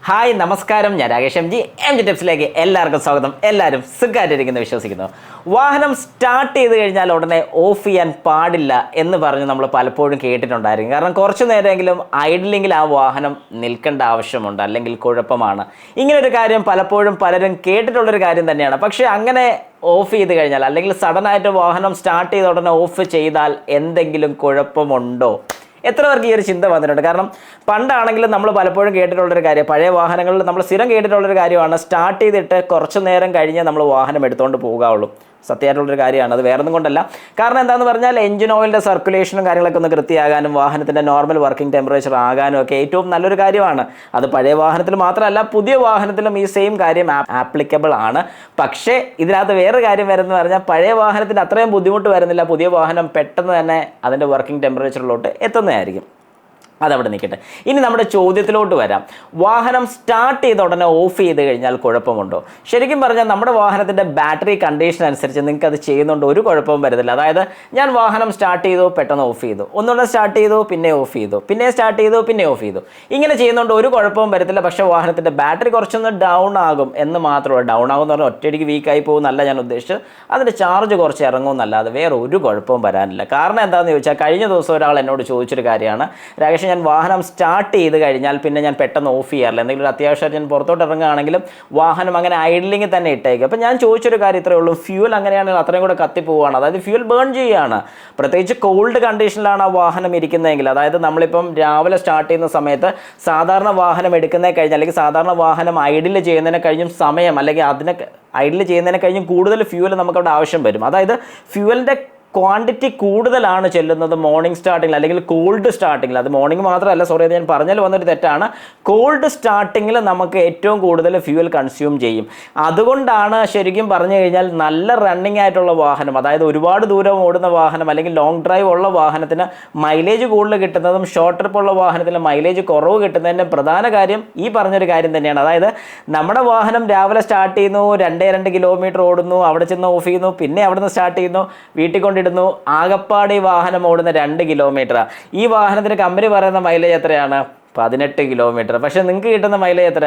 Hi നമസ്കാരം, ഞാൻ Rakesh M G ടിപ്സിലേക്ക് എല്ലാവർക്കും സ്വാഗതം. എല്ലാവരും സുഖമായിട്ടിരിക്കുന്നു വിശ്വസിക്കുന്നു. വാഹനം സ്റ്റാർട്ട് ചെയ്ത് കഴിഞ്ഞാൽ ഉടനെ ഓഫ് ചെയ്യാൻ പാടില്ല എന്ന് പറഞ്ഞ് നമ്മൾ പലപ്പോഴും കേട്ടിട്ടുണ്ടായിരിക്കും. കാരണം കുറച്ച് നേരമെങ്കിലും ഐഡലിംഗിൽ ആ വാഹനം നിൽക്കേണ്ട ആവശ്യമുണ്ട്, അല്ലെങ്കിൽ കുഴപ്പമാണ്. ഇങ്ങനൊരു കാര്യം പലപ്പോഴും പലരും കേട്ടിട്ടുള്ളൊരു കാര്യം തന്നെയാണ്. പക്ഷേ അങ്ങനെ ഓഫ് ചെയ്ത് കഴിഞ്ഞാൽ, അല്ലെങ്കിൽ സഡനായിട്ട് വാഹനം സ്റ്റാർട്ട് ചെയ്ത ഉടനെ ഓഫ് ചെയ്താൽ എന്തെങ്കിലും കുഴപ്പമുണ്ടോ? എത്ര പേർക്ക് ഈ ഒരു ചിന്ത വന്നിട്ടുണ്ട്? കാരണം പണ്ടാണെങ്കിലും നമ്മൾ പലപ്പോഴും കേട്ടിട്ടുള്ളൊരു കാര്യം, പഴയ വാഹനങ്ങളിൽ നമ്മൾ സ്ഥിരം കേട്ടിട്ടുള്ളൊരു കാര്യമാണ്, സ്റ്റാർട്ട് ചെയ്തിട്ട് കുറച്ച് നേരം കഴിഞ്ഞ് നമ്മൾ വാഹനം എടുത്തുകൊണ്ട് പോകാവുള്ളൂ. സത്യമായിട്ടുള്ളൊരു കാര്യമാണ്. അത് വേറൊന്നും കൊണ്ടല്ല. കാരണം എന്താണെന്ന് പറഞ്ഞാൽ എഞ്ചിൻ ഓയിലിൻ്റെ സർക്കുലേഷനും കാര്യങ്ങളൊക്കെ ഒന്ന് കൃത്യമാകാനും വാഹനത്തിൻ്റെ നോർമൽ വർക്കിംഗ് ടെമ്പറേച്ചർ ആകാനും ഒക്കെ ഏറ്റവും നല്ലൊരു കാര്യമാണ്. അത് പഴയ വാഹനത്തിൽ മാത്രമല്ല, പുതിയ വാഹനത്തിലും ഈ സെയിം കാര്യം ആപ്ലിക്കബിൾ ആണ്. പക്ഷേ ഇതിനകത്ത് വേറൊരു കാര്യം വരുന്നത് പറഞ്ഞാൽ, പഴയ വാഹനത്തിന് അത്രയും ബുദ്ധിമുട്ട് വരുന്നില്ല. പുതിയ വാഹനം പെട്ടെന്ന് തന്നെ അതിൻ്റെ വർക്കിംഗ് ടെമ്പറേച്ചറിലോട്ട് എത്തുന്നതായിരിക്കും. അതവിടെ നിൽക്കട്ടെ. ഇനി നമ്മുടെ ചോദ്യത്തിലോട്ട് വരാം. വാഹനം സ്റ്റാർട്ട് ചെയ്ത ഉടനെ ഓഫ് ചെയ്ത് കഴിഞ്ഞാൽ കുഴപ്പമുണ്ടോ? ശരിക്കും പറഞ്ഞാൽ നമ്മുടെ വാഹനത്തിൻ്റെ ബാറ്ററി കണ്ടീഷൻ അനുസരിച്ച് നിങ്ങൾക്ക് അത് ചെയ്യുന്നുണ്ട് ഒരു കുഴപ്പവും വരുന്നില്ല. അതായത് ഞാൻ വാഹനം സ്റ്റാർട്ട് ചെയ്തു, പെട്ടെന്ന് ഓഫ് ചെയ്തു, ഒന്നുകൂടെ സ്റ്റാർട്ട് ചെയ്തു, പിന്നെ ഓഫ് ചെയ്തു, പിന്നെ സ്റ്റാർട്ട് ചെയ്തു, പിന്നെ ഓഫ് ചെയ്തു, ഇങ്ങനെ ചെയ്യുന്നുണ്ട് ഒരു കുഴപ്പവും വരത്തില്ല. പക്ഷേ വാഹനത്തിൻ്റെ ബാറ്ററി കുറച്ചൊന്ന് ഡൗൺ ആകും എന്ന് മാത്രമേ. ഡൗൺ ആകും എന്ന് പറഞ്ഞാൽ ഒറ്റയടിക്ക് വീക്കായി പോകുന്നല്ല ഞാൻ ഉദ്ദേശിച്ചത്. അതിൻ്റെ ചാർജ് കുറച്ച് ഇറങ്ങുമെന്നല്ലാതെ വേറെ ഒരു കുഴപ്പവും വരാനില്ല. കാരണം എന്താണെന്ന് ചോദിച്ചാൽ, കഴിഞ്ഞ ദിവസം ഒരാൾ എന്നോട് ചോദിച്ചൊരു കാര്യമാണ്, രാകേഷ് ഞാൻ വാഹനം സ്റ്റാർട്ട് ചെയ്ത് കഴിഞ്ഞാൽ പിന്നെ ഞാൻ പെട്ടെന്ന് ഓഫ് ചെയ്യാറില്ല. എന്തെങ്കിലും ഒരു അത്യാവശ്യമായിട്ട് ഞാൻ പുറത്തോട്ട് ഇറങ്ങുകയാണെങ്കിലും വാഹനം അങ്ങനെ ഐഡലിംഗ് തന്നെ ഇട്ടേക്കും. അപ്പോൾ ഞാൻ ചോദിച്ചൊരു കാര്യം ഇത്രയേ ഉള്ളൂ, ഫ്യൂൽ അങ്ങനെയാണെങ്കിൽ അത്രയും കൂടെ കത്തിപ്പോവുകയാണ്, അതായത് ഫ്യൂൽ ബേൺ ചെയ്യുകയാണ്. പ്രത്യേകിച്ച് കോൾഡ് കണ്ടീഷനിലാണ് ആ വാഹനം ഇരിക്കുന്നതെങ്കിൽ, അതായത് നമ്മളിപ്പം രാവിലെ സ്റ്റാർട്ട് ചെയ്യുന്ന സമയത്ത് സാധാരണ വാഹനം എടുക്കുന്നതിനെ കഴിഞ്ഞ്, അല്ലെങ്കിൽ സാധാരണ വാഹനം ഐഡിൽ ചെയ്യുന്നതിനെ കഴിഞ്ഞും സമയം, അല്ലെങ്കിൽ അതിനെ ഐഡിൽ ചെയ്യുന്നതിനെ കഴിഞ്ഞും കൂടുതൽ ഫ്യൂൽ നമുക്കവിടെ ആവശ്യം വരും. അതായത് ഫ്യൂവലിൻ്റെ ക്വാണ്ടിറ്റി കൂടുതലാണ് ചെല്ലുന്നത് മോർണിംഗ് സ്റ്റാർട്ടിങ്ങിൽ, അല്ലെങ്കിൽ കോൾഡ് സ്റ്റാർട്ടിങ്ങിൽ. അത് മോർണിംഗ് മാത്രമല്ല, സോറി, അത് ഞാൻ പറഞ്ഞാൽ വന്നൊരു തെറ്റാണ്. കോൾഡ് സ്റ്റാർട്ടിങ്ങിൽ നമുക്ക് ഏറ്റവും കൂടുതൽ ഫ്യൂവൽ കൺസ്യൂം ചെയ്യും. അതുകൊണ്ടാണ് ശരിക്കും പറഞ്ഞു കഴിഞ്ഞാൽ നല്ല റണ്ണിങ് ആയിട്ടുള്ള വാഹനം, അതായത് ഒരുപാട് ദൂരം ഓടുന്ന വാഹനം, അല്ലെങ്കിൽ ലോങ് ഡ്രൈവ് ഉള്ള വാഹനത്തിന് മൈലേജ് കൂടുതൽ കിട്ടുന്നതും ഷോർട്ട് ട്രിപ്പ് ഉള്ള വാഹനത്തിന് മൈലേജ് കുറവ് കിട്ടുന്നതിൻ്റെ പ്രധാന കാര്യം ഈ പറഞ്ഞൊരു കാര്യം തന്നെയാണ്. അതായത് നമ്മുടെ വാഹനം രാവിലെ സ്റ്റാർട്ട് ചെയ്യുന്നു, 2 കിലോമീറ്റർ ഓടുന്നു, അവിടെ ചെന്ന് ഓഫ് ചെയ്യുന്നു, പിന്നെ അവിടെ നിന്ന് സ്റ്റാർട്ട് ചെയ്യുന്നു, വീട്ടിൽ കൊണ്ടിടുന്നു. ആകപ്പാട് ഈ വാഹനം ഓടുന്ന 2 കിലോമീറ്ററാണ്. ഈ വാഹനത്തിന് കമ്പനി പറയുന്ന മൈലേജ് എത്രയാണ്? 18 കിലോമീറ്റർ. പക്ഷേ നിങ്ങൾക്ക് കിട്ടുന്ന മൈലേജ് എത്ര?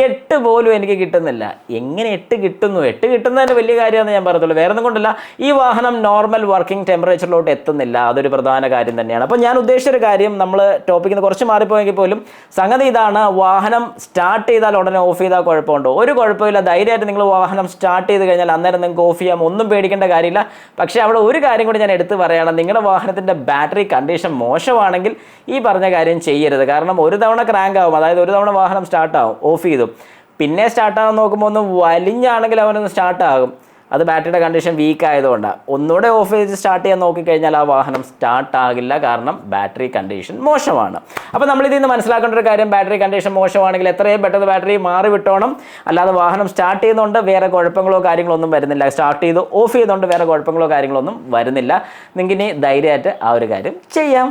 8 പോലും എനിക്ക് കിട്ടുന്നില്ല. എങ്ങനെ 8 കിട്ടുന്നു? 8 കിട്ടുന്നതിന് വലിയ കാര്യമാണെന്ന് ഞാൻ പറയത്തുള്ളൂ. വേറെ ഒന്നും കൊണ്ടല്ല, ഈ വാഹനം നോർമൽ വർക്കിംഗ് ടെമ്പറേച്ചറിലോട്ട് എത്തുന്നില്ല. അതൊരു പ്രധാന കാര്യം തന്നെയാണ്. അപ്പോൾ ഞാൻ ഉദ്ദേശിച്ചൊരു കാര്യം, നമ്മൾ ടോപ്പിക്കിൽ നിന്ന് കുറച്ച് മാറിപ്പോയെങ്കിൽ പോലും സംഗതി ഇതാണ്, വാഹനം സ്റ്റാർട്ട് ചെയ്താൽ ഉടനെ ഓഫ് ചെയ്താൽ കുഴപ്പമുണ്ടോ? ഒരു കുഴപ്പമില്ല. ധൈര്യമായിട്ട് നിങ്ങൾ വാഹനം സ്റ്റാർട്ട് ചെയ്ത് കഴിഞ്ഞാൽ അന്നേരം നിങ്ങൾക്ക് ഓഫ് ചെയ്യാം, ഒന്നും പേടിക്കേണ്ട കാര്യമില്ല. പക്ഷേ അവിടെ ഒരു കാര്യം കൂടി ഞാൻ എടുത്ത് പറയുകയാണ്, നിങ്ങളുടെ വാഹനത്തിൻ്റെ ബാറ്ററി കണ്ടീഷൻ മോശമാണെങ്കിൽ ഈ പറഞ്ഞ കാര്യം ചെയ്യരുത്. കാരണം ഒരു തവണ ക്രാങ്ക് ആവും, അതായത് ഒരു തവണ വാഹനം സ്റ്റാർട്ടാവും, ഓഫ് ചെയ്തു, പിന്നെ സ്റ്റാർട്ടാകാൻ നോക്കുമ്പോൾ ഒന്ന് വലിഞ്ഞാണെങ്കിൽ അവനൊന്ന് സ്റ്റാർട്ടാകും. അത് ബാറ്ററിയുടെ കണ്ടീഷൻ വീക്ക് ആയതുകൊണ്ടാണ്. ഒന്നുകൂടെ ഓഫ് ചെയ്ത് സ്റ്റാർട്ട് ചെയ്യാൻ നോക്കിക്കഴിഞ്ഞാൽ ആ വാഹനം സ്റ്റാർട്ടാകില്ല, കാരണം ബാറ്ററി കണ്ടീഷൻ മോശമാണ്. അപ്പോൾ നമ്മളിതിൽ നിന്ന് മനസ്സിലാക്കേണ്ട ഒരു കാര്യം, ബാറ്ററി കണ്ടീഷൻ മോശമാണെങ്കിൽ എത്രയും പെട്ടെന്ന് ബാറ്ററി മാറി വിട്ടോണം. അല്ലാതെ വാഹനം സ്റ്റാർട്ട് ചെയ്യുന്നതുകൊണ്ട് വേറെ കുഴപ്പങ്ങളോ കാര്യങ്ങളോ ഒന്നും വരുന്നില്ല, സ്റ്റാർട്ട് ചെയ്ത് ഓഫ് ചെയ്തുകൊണ്ട് വേറെ കുഴപ്പങ്ങളോ കാര്യങ്ങളോ ഒന്നും വരുന്നില്ല. നിങ്ങൾക്ക് ഇനി ധൈര്യമായിട്ട് ആ ഒരു കാര്യം ചെയ്യാം.